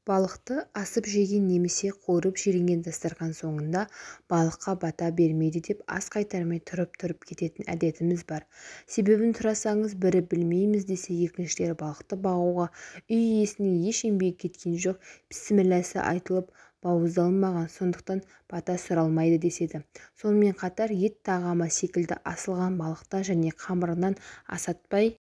Балықты асып жеген немесе қуырып жеген дастархан соңында балыққа бата бермейді деп ас қайтармай тұрып кететін әдетіміз бар. Себебін сұрасаңыз, бірі білмейміз десе, екіншілері балықты бағуға үй иесінің еш еңбегі кеткен жоқ, бісмілләсі айтылып бауыздалмаған, сондықтан бата сұралмайды деседі. Сонымен қатар ет тағамы секілді асылған балықтан және қамырынан асатпай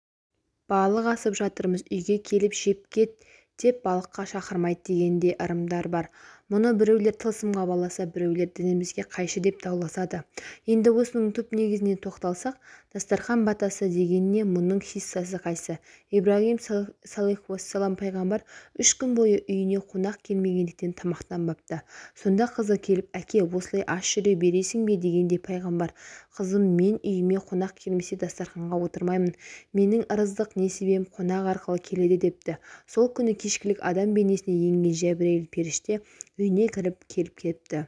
балық асып жатырмыз, үйге келіп жеп кет деп балыққа шақырмайды деген де ырымдар бар. Мұны біреулер тылсымға баласа, біреулер дінімізге қайшы деп дауласады. Енді осының түп негізіне тоқталсақ, дастархан батасы дегенне мұның хиссасы қайсы? Ибрагим саллаллаху пайғамбар 3 күн бойы үйіне қонақ келмегендіктен тамақтанбапты. Сонда қызы келіп, әке, осылай аш жүре бересің бе дегенде пайғамбар, қызым, мен үйіме қонақ келмесе дастарханға отырмаймын. Менің ырыздық несібем қонақ арқылы келеді депті. Сол күні кешкілік адам бейнесіне енген Жәбірейіл періште үйіне келіп кетті.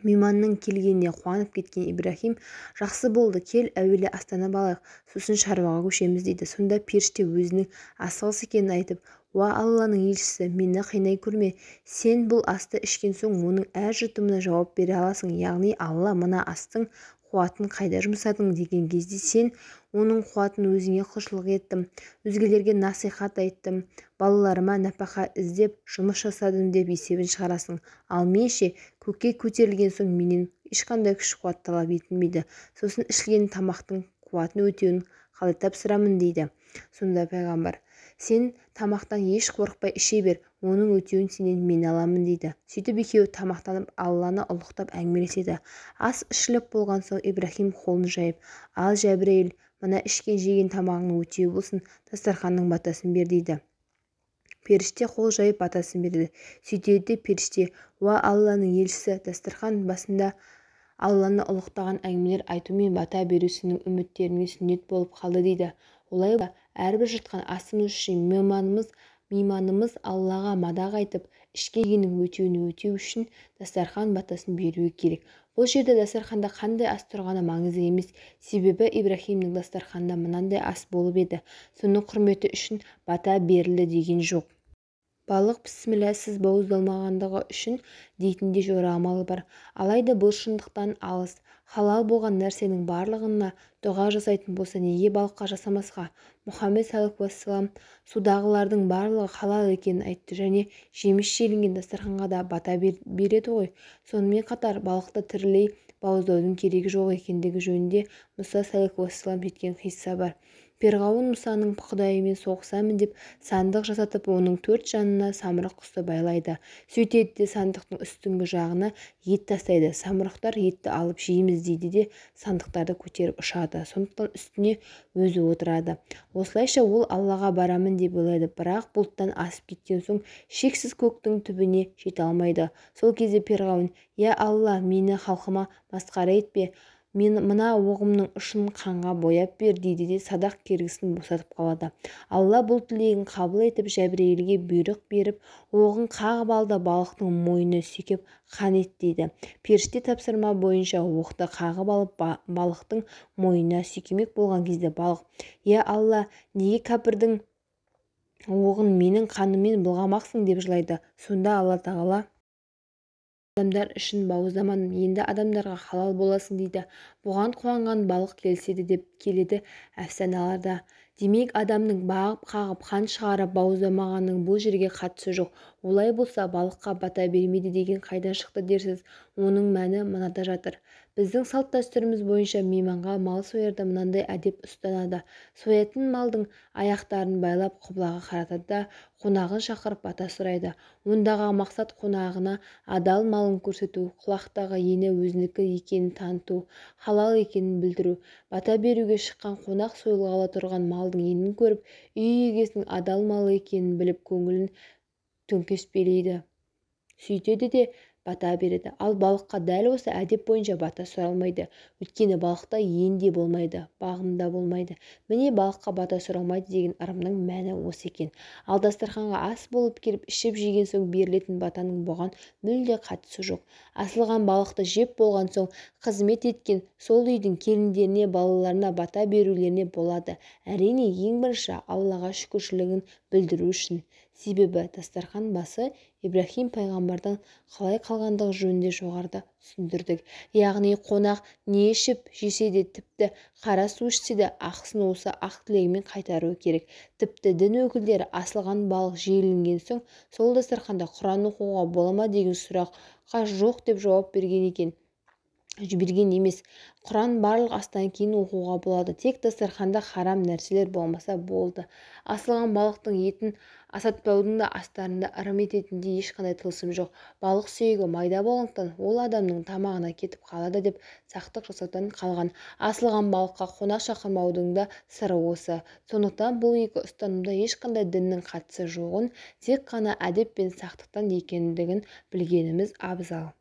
Мейманның келгеніне қуанып кеткен Ибрахим, жақсы болды, кел, әуелі астанып алайық, сосын шаруаға көшеміз дейді. Сонда періште өзінің асығыс екенін айтып, уа Алланың елшісі, мені қинай көрме, сен бұл асты ішкен соң оның әр жұтымына жауап бере аласың, яғни Алла мына астың қуатын қайда жұмсадың деген кезде сен оның қуатын өзіңе құлшылық еттім, өзгелерге насихат айттым, балаларыма нәпақа іздеп жұмыс жасадым деп есебін шығарасың. Ал мен ше, көкке көтерілген соң менен ешқандай күш-қуат талап етілмейді. Сосын ішілген тамақтың қуатын өтеуін қалай тапсырамын дейді. Сонда пайғамбар, сен тамақтан еш қорықпай іше бер, оның өтеуін сенен мен аламын дейді. Сөйтіп екеуі тамақтанып Алланы ұлықтап әңгімелеседі. Ас ішіліп болған соң Ибрахим қолын жайып, ал Жәбірейіл, мына ішкен жеген тамағының өтеуі болсын, дастарханның батасын бер дейді. Періште қол жайып батасын берді. Сөйтеді періште, уа Алланың елшісі, дастархан басында Алланы ұлықтаған әңгімелер айтумен бата беру сенің үміттеріңе сүннет болып қалды дейді. Олай ба, әрбір жұтқан асымыз үшін мейманымыз Аллаға мадақ айтып, ішкен жегеннің өтеуін өтеу үшін дастархан батасын беруі керек. Бұл жерде дастарханда қандай ас тұрғаны маңызды емес, себебі Ибрахимнің дастарханда мынандай ас болып еді, соның құрметі үшін бата берілді деген жоқ. Балық бісмілләсіз бауыздалмағандығы үшін дейтінде жорамалы бар. Алайда бұл шындықтан алыс. Халал болған нәрсенің барлығына дұға жасайтын болса, неге балыққа жасамасқа? Мұхаммед саллаллаху алейхи вассалам судағылардың барлығы халал екенін айтты және жеміс желінген дастарханға да бата береді ғой. Сонымен қатар балықты тірілей бауыздаудың керегі жоқ екендігі жөнінде Мұса саллаллаху алейхи вассалам жеткен хисса бар. Перғауын Мұсаның құдайымен соғысамын деп сандық жасатып, оның 4 жанына самұрық құсты байлайды. Сөйтеді де сандықтың үстіңгі жағына ет тастайды. Самұрықтар етті алып жейміз дейді де сандықтарды көтеріп ұшады. Сондықтан үстіне өзі отырады. Осылайша ол Аллаға барамын деп ойлайды, бірақ бұлттан асып кеткен соң шексіз көктің түбіне жете алмайды. Сол кезде Перғауын, я Алла, мені халқыма масқара етпе, мен мына оғымның ұшын қанға бояп бер дейді де садақ кергісін босатып қалады. Алла бұл тілегін қабыл етіп Жәбірейілге бұйрық беріп, оғын қағып алды, балықтың мойны секеп қан ет дейді. Періште тапсырма бойынша оқты қағып алып балықтың мойнына секемек болған кезде балық, я Алла, неге кәпірдің оғын менің қаныммен былғамақсың деп жылайды. Сонда Алла тағала адамдар үшін бауыздамадым, енді адамдарға халал боласың дейді. Бұған қуанған балық келіседі деп келеді әфсаналарда. Демек адамның бағып-қағып қан шығарып бауыздамағанның бұл жерге қатысы жоқ. Олай болса балыққа бата бермейді деген қайдан шықты дерсіз? Оның мәні мынада жатыр. Біздің салт-дәстүріміз бойынша мейманға мал соярда мынандай әдеп ұстанады. Соятын малдың аяқтарын байлап қыблаға қаратады да қонағын шақырып бата сұрайды. Ондағы мақсат қонағына адал малын көрсету, құлақтағы ені өзінікі екенін таныту, халал екенін білдіру. Бата беруге шыққан қонақ сойылғалы тұрған малдың енін көріп, үй егесінің адал малы екенін біліп, көңілін төңкеспелейді. Сөйтеді де бата береді. Ал балыққа дәл осы әдеп бойынша бата сұралмайды. Өйткені балықта ен де болмайды, бағында болмайды. Міне балыққа бата сұралмайды деген ырымның мәні осы екен. Ал дастарханға ас болып келіп ішіп жеген соң берілетін батаның бұған мүлде қатысы жоқ. Асылған балықты жеп болған соң қызмет еткен сол үйдің келіндеріне, балаларына бата берулеріне болады. Әрине, ең бірінші Аллаға шүкіршілігін білдіру үшін. себебі дастархан басы Ибраһим пайғамбардан қалай қалғандығы жөнінде жоғарыда түсіндірдік. Яғни қонақ не ішіп жесе де, тіпті қара су ішсе де ақысын осы ақ тілегімен қайтаруы керек. Тіпті дін өкілдері асылған балық жегілген соң сол дастарханда Құран оқуға бола ма деген сұраққа жоқ деп жауап жіберген емес. Құран барлық астан кейін оқуға болады, тек дастарханда харам нәрселер болмаса болды. Асылған балықтың етін асатпаудың да астарында ырым ететінде ешқандай тылсым жоқ. Балық сүйегі майда болғандықтан ол адамның тамағына кетіп қалады деп сақтық жасаудан қалған. Асылған балыққа қонақ шақырмаудың да сыры осы. Сондықтан бұл екі ұстанымда ешқандай діннің қатысы жоғын, тек қана әдеп пен сақтықтан екендігін білгеніміз абзал.